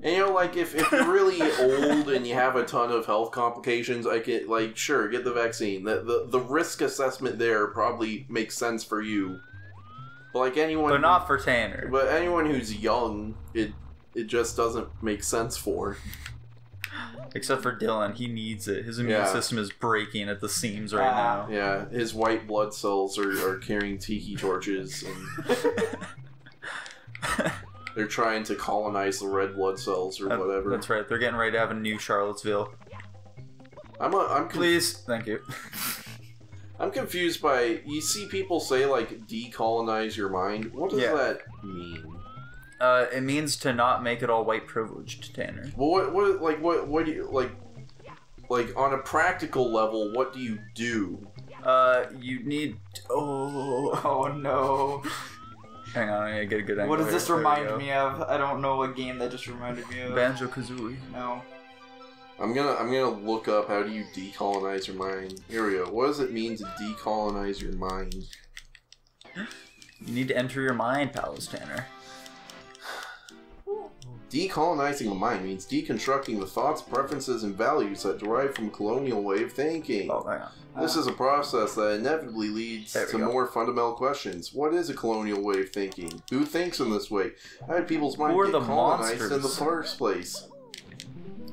And you know, like, if you're really old and you have a ton of health complications, I get, like, sure, get the vaccine. The risk assessment there probably makes sense for you. But, like, anyone... But not for Tanner. But anyone who's young, it just doesn't make sense for. Except for Dylan, he needs it. His immune system is breaking at the seams right now. Yeah, his white blood cells are carrying tiki torches, and... They're trying to colonize the red blood cells or whatever. That's right. They're getting ready to have a new Charlottesville. Please, thank you. I'm confused by, you see people say, like, decolonize your mind. What does that mean? It means to not make it all white privileged, Tanner. Well, what do you, like, on a practical level, what do you do? You need... Oh no. Hang on, I gotta get a good angle. What does this remind me of? I don't know a game that just reminded me of. Banjo-Kazooie. No. I'm gonna look up how do you decolonize your mind. Here we go. What does it mean to decolonize your mind? You need to enter your mind palace, Tanner. Decolonizing the mind means deconstructing the thoughts, preferences, and values that derive from colonial way of thinking. Oh, hang on. This is a process that inevitably leads to more fundamental questions. What is a colonial way of thinking? Who thinks in this way? How did people's minds get colonized in the first place?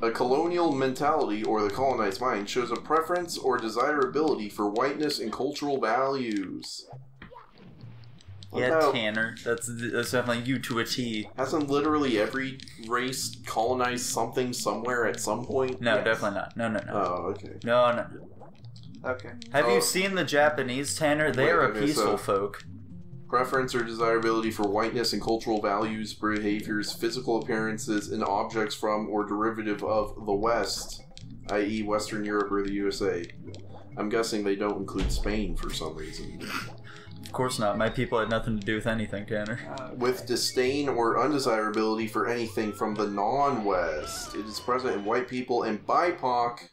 A colonial mentality, or the colonized mind, shows a preference or desirability for whiteness and cultural values. Yeah, Tanner. That's definitely you to a T. Hasn't literally every race colonized something somewhere at some point? No, definitely not. No. Oh, okay. No. Okay. Have you seen the Japanese, Tanner? They are a peaceful folk. Preference or desirability for whiteness and cultural values, behaviors, physical appearances, and objects from or derivative of the West, i.e. Western Europe or the USA. I'm guessing they don't include Spain for some reason. Of course not. My people had nothing to do with anything, Tanner. With disdain or undesirability for anything from the non-West. It is present in white people and BIPOC,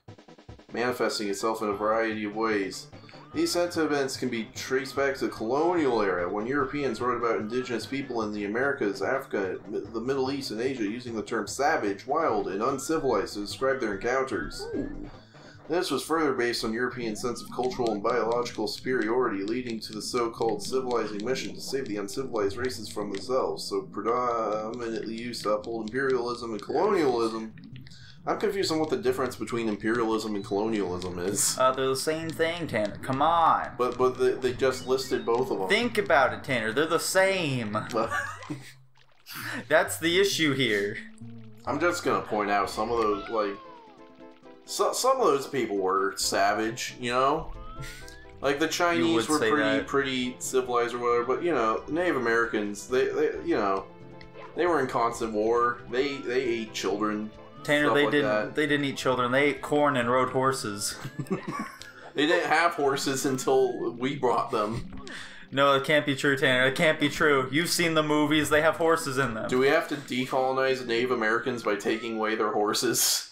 manifesting itself in a variety of ways. These sentiments can be traced back to the colonial era, when Europeans wrote about indigenous people in the Americas, Africa, the Middle East, and Asia using the term savage, wild, and uncivilized to describe their encounters. This was further based on European sense of cultural and biological superiority, leading to the so-called civilizing mission to save the uncivilized races from themselves, so predominantly used to uphold imperialism and colonialism. I'm confused on what the difference between imperialism and colonialism is. They're the same thing, Tanner. Come on. But they just listed both of them. Think about it, Tanner. They're the same. That's the issue here. I'm just gonna point out some of those, like... some of those people were savage, you know? Like, the Chinese were pretty civilized or whatever, but, you know, Native Americans, they you know, they were in constant war. They ate children. Tanner, they didn't eat children. They ate corn and rode horses. They didn't have horses until we brought them. No, it can't be true, Tanner. It can't be true. You've seen the movies. They have horses in them. Do we have to decolonize Native Americans by taking away their horses?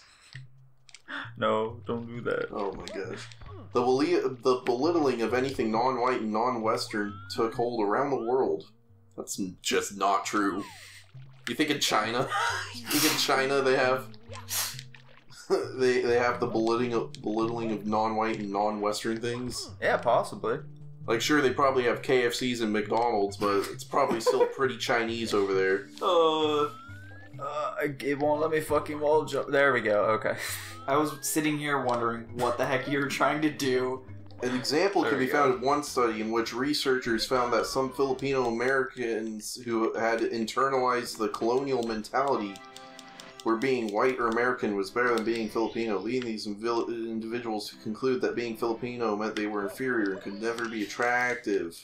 No, don't do that. Oh my gosh. The belittling of anything non-white and non-Western took hold around the world. That's just not true. You think in China? You think in China they have... they have the belittling of non-white and non-Western things? Yeah, possibly. Like, sure, they probably have KFCs and McDonald's, but it's probably still pretty Chinese over there. It won't let me fucking wall jump. There we go, okay. I was sitting here wondering what the heck you were trying to do. An example can be found in one study in which researchers found that some Filipino Americans who had internalized the colonial mentality where being white or American was better than being Filipino, leading these individuals to conclude that being Filipino meant they were inferior and could never be attractive.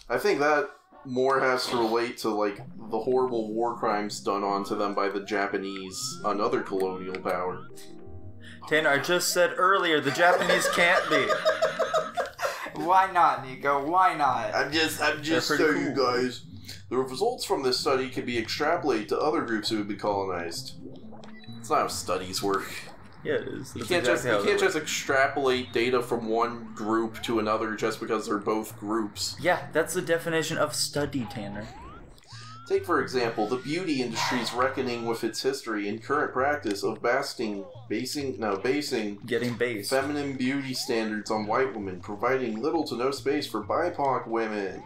I think that more has to relate to, like, the horrible war crimes done onto them by the Japanese, another colonial power. Tanner, I just said earlier, the Japanese can't be. Why not, Nico? Why not? I'm just telling you guys. The results from this study can be extrapolated to other groups who would be colonized. It's not how studies work. Yeah, it is. You can't just extrapolate data from one group to another just because they're both groups. Yeah, that's the definition of study, Tanner. Take, for example, the beauty industry's reckoning with its history and current practice of basing Getting based. feminine beauty standards on white women, providing little to no space for BIPOC women.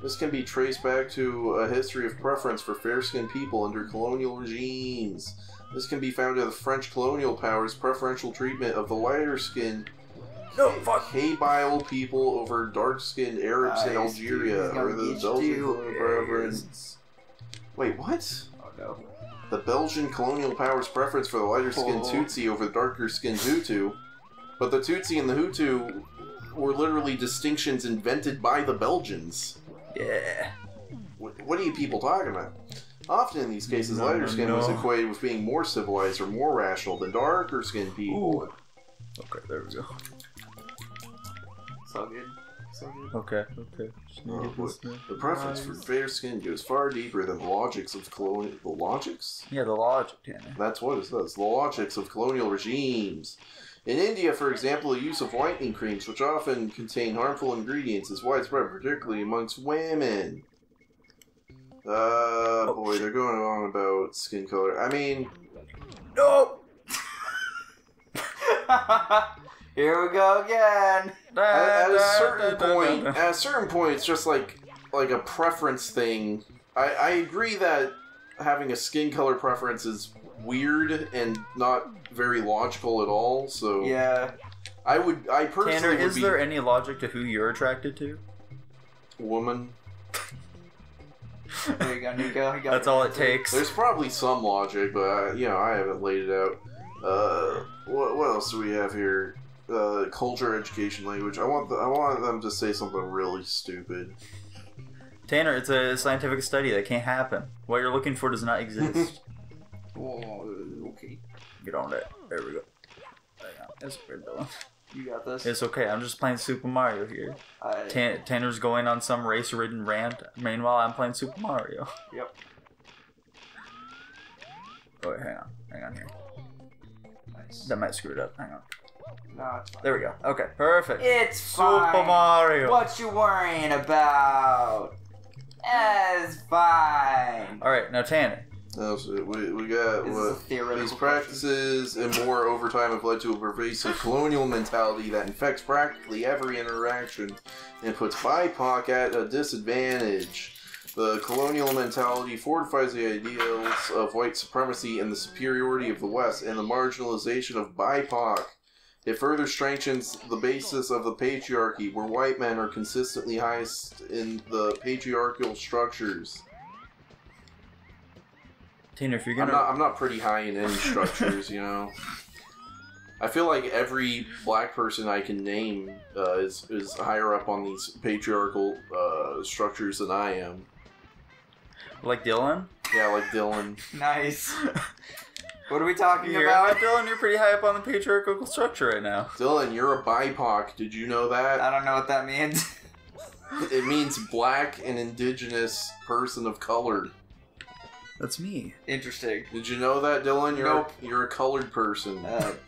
This can be traced back to a history of preference for fair-skinned people under colonial regimes. This can be found in the French colonial powers' preferential treatment of the lighter-skinned Kabyle people over dark-skinned Arabs in Algeria, or the Belgian preference. Wait, what? Oh no. The Belgian colonial powers' preference for the lighter-skinned Tutsi over the darker-skinned Hutu. But the Tutsi and the Hutu were literally distinctions invented by the Belgians. Yeah. What are you people talking about? Often in these cases, lighter skin was equated with being more civilized or more rational than darker skinned people. Ooh. Okay, there we go. So good. So good. Okay. The preference for fair skin goes far deeper than the logics of colonial... The logics? Yeah, the logic, Tanner. That's what it says. The logics of colonial regimes. In India, for example, the use of whitening creams, which often contain harmful ingredients, is widespread, particularly amongst women. Boy, they're going on about skin color. I mean... No! Here we go again. At a certain point, it's just like a preference thing. I agree that having a skin color preference is weird and not very logical at all. So yeah, I personally Tanner, would is be there any logic to who you're attracted to? woman. There you go, Nico. That's all it takes. There's probably some logic, but I haven't laid it out. What else do we have here? Culture, education, language. I want them to say something really stupid. Tanner, it's a scientific study that can't happen. What you're looking for does not exist. Oh, okay. Get on that. There we go. Hang on. That's weird though. You got this. It's okay. I'm just playing Super Mario here. Tanner's going on some race-ridden rant. Meanwhile, I'm playing Super Mario. Yep. Oh, wait, hang on here. Nice. That might screw it up. Hang on. No, it's fine. There we go. Okay, perfect. It's Super fine. Mario. What you worrying about? It's fine. All right, now Tanner. We got This is a theoretical these practices and more over time have led to a pervasive colonial mentality that infects practically every interaction and puts BIPOC at a disadvantage. The colonial mentality fortifies the ideals of white supremacy and the superiority of the West and the marginalization of BIPOC. It further strengthens the basis of the patriarchy, where white men are consistently highest in the patriarchal structures. Tanner, if you're gonna... I'm not pretty high in any structures, you know. I feel like every black person I can name is higher up on these patriarchal structures than I am. Like Dylan? Yeah, like Dylan. Nice. What are we talking You're about? Dylan, you're pretty high up on the patriarchal structure right now. Dylan, you're a BIPOC. Did you know that? I don't know what that means. It means black and indigenous person of color. That's me. Interesting. Did you know that, Dylan? You're a colored person.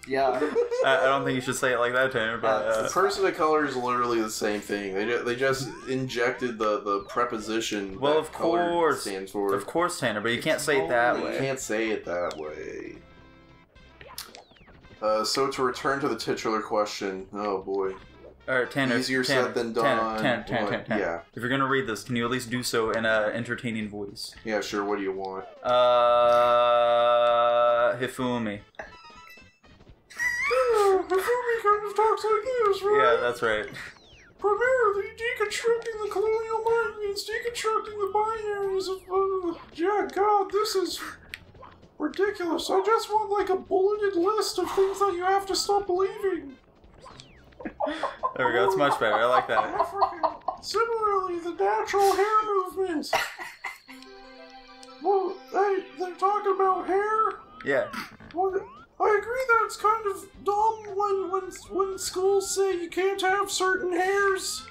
Yeah. I don't think you should say it like that, Tanner, but... person of color is literally the same thing. They just injected the preposition well, that of color course. stands for. Of course, Tanner, but you can't say it that You way. can't say it that way. So to return to the titular question, oh boy. Alright, Tanner. Easier said than done. Tanner. Yeah. If you're gonna read this, can you at least do so in an entertaining voice? Yeah, sure. What do you want? Hifumi. Hifumi kind of talks like this, right? Yeah, that's right. Primarily, deconstructing the colonial mind means deconstructing the binaries of, yeah, God, this is ridiculous. I just want, like, a bulleted list of things that you have to stop believing. There we go, it's much better, I like that. African. Similarly, the natural hair movement. Well, they're talking about hair? Yeah. Well, I agree that it's kind of dumb when schools say you can't have certain hairs.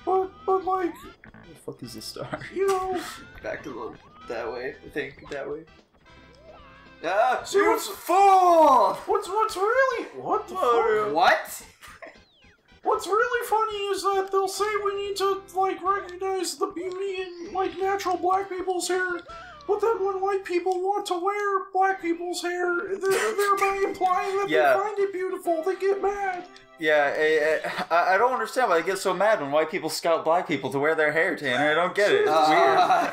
But like... Where the fuck is this star? You know... Back to that way. I think that way. Ah! See, You fool! What's really... What the fuck? What? What's really funny is that they'll say we need to, like, recognize the beauty in, like, natural black people's hair, but then when white people want to wear black people's hair, thereby implying that they find it beautiful, they get mad. Yeah, I don't understand why they get so mad when white people scout black people to wear their hair, Tanner. I don't get it. It's weird.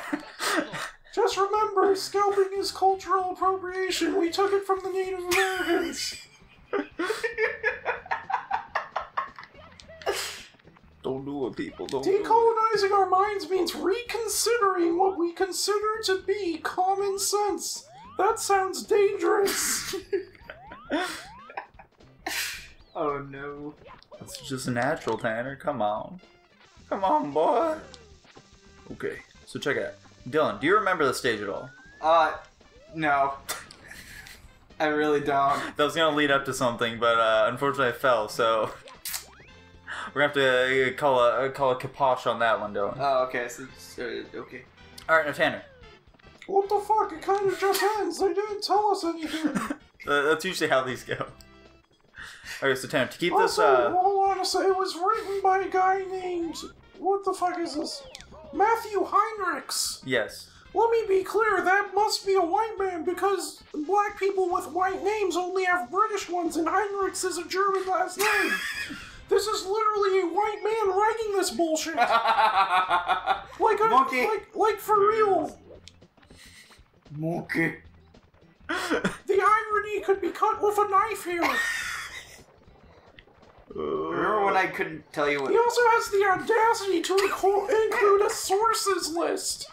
Just remember, scalping is cultural appropriation. We took it from the Native Americans. Don't do it, people. Don't Decolonizing our minds means reconsidering what we consider to be common sense. That sounds dangerous. Oh no. It's just natural, Tanner. Come on. Come on, boy. Okay, so check it out. Dylan, do you remember the stage at all? No. I really don't. That was gonna lead up to something, but unfortunately I fell, so we're gonna have to call a kibosh on that one, Dylan. Oh, okay, so okay. Alright, now Tanner. What the fuck? It kind of just ends. They didn't tell us anything. That's usually how these go. Okay, so Tanner, to keep also, this, hold on a second. It was written by a guy named... What the fuck is this? Matthew Heinrichs. Yes. Let me be clear, that must be a white man, because black people with white names only have British ones, and Heinrichs is a German last name. This is literally a white man writing this bullshit. Like for real. Monkey. The irony could be cut with a knife here. Remember when I couldn't tell you what... He also has the audacity to include a sources list.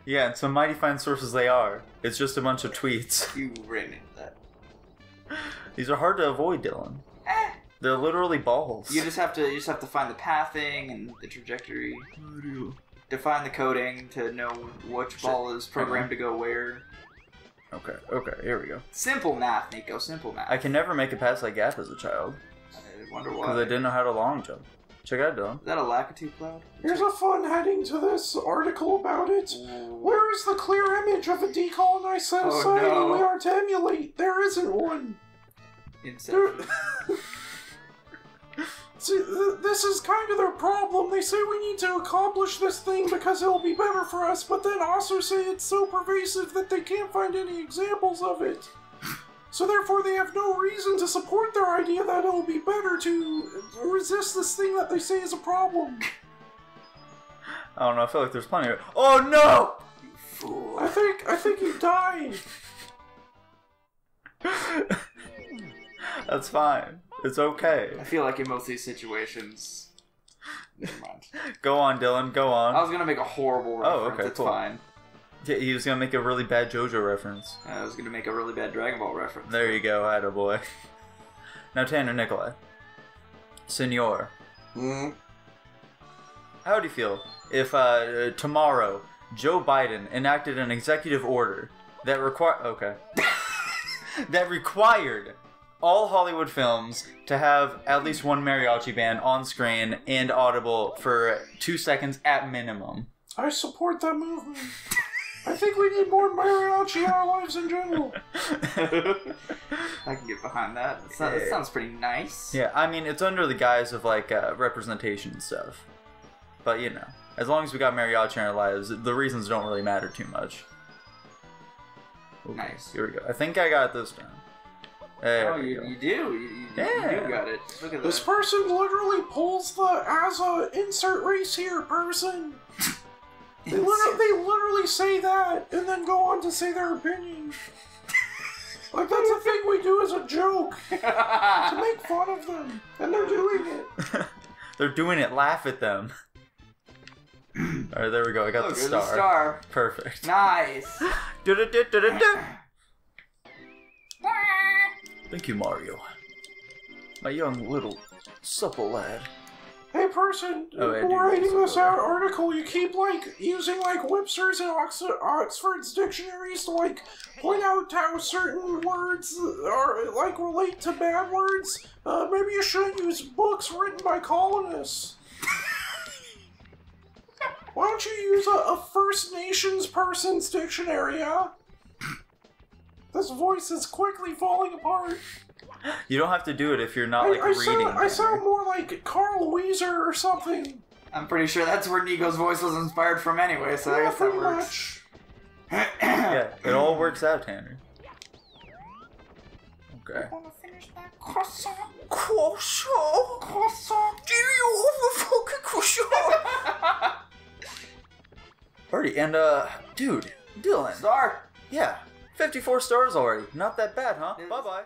Yeah, and some mighty fine sources they are. It's just a bunch of tweets. You ran into that. These are hard to avoid, Dylan. They're literally balls. You just have to find the pathing and the trajectory. Define the coding to know which ball is programmed to go where. Okay, here we go. Simple math, Nico, simple math. I can never make it past that gap as a child. I wonder why. Because I didn't know how to long jump. Check it out, Dylan. Is that a Lakitu cloud? Here's a fun heading to this article about it. Where is the clear image of a decolonized society we are to emulate? There isn't one. Inception. See, this is kind of their problem. They say we need to accomplish this thing because it'll be better for us, but then also say it's so pervasive that they can't find any examples of it. So therefore they have no reason to support their idea that it'll be better to resist this thing that they say is a problem. I don't know, I feel like there's plenty of... Oh no! You fool. I think he died. That's fine. It's okay. I feel like in most of these situations... Never mind. Go on, Dylan, go on. I was gonna make a horrible reference. Oh, okay, it's cool. fine. Yeah, he was gonna make a really bad JoJo reference. I was gonna make a really bad Dragon Ball reference. There you go, attaboy. Now, Tanner Nikolai. Senor. How would you feel if tomorrow Joe Biden enacted an executive order that that required all Hollywood films to have at least one mariachi band on screen and audible for 2 seconds at minimum? I support that movement. I think we need more mariachi in our lives in general. I can get behind that. That sounds pretty nice. Yeah, I mean, it's under the guise of, like, representation and stuff. But, you know, as long as we got mariachi in our lives, the reasons don't really matter too much. Okay, nice. Here we go. I think I got this down. Oh, you do? You do got it. Look at this that. person literally pulls the as a insert race here person. They literally say that and then go on to say their opinion. Like, that's a thing we do as a joke. To make fun of them. And they're doing it. They're doing it. Laugh at them. Alright, there we go. I got the star. The star. Perfect. Nice. Thank you, Mario. My young little supple lad. Hey person, writing this article, you keep, like, using, like, Webster's and Oxford's dictionaries to, like, point out how certain words are, like, relate to bad words. Maybe you shouldn't use books written by colonists. Why don't you use a First Nations person's dictionary, huh? This voice is quickly falling apart. You don't have to do it if you're not, reading. I sound more like Carl Wheezer or something. I'm pretty sure that's where Nico's voice was inspired from anyway, so I guess that works. Yeah, it all works out, Tanner. Okay. I want to finish that croissant. Croissant? Croissant. Do you want a fucking croissant? Alrighty, and dude, Dylan. Star. Yeah, 54 stars already. Not that bad, huh? It is. Bye-bye.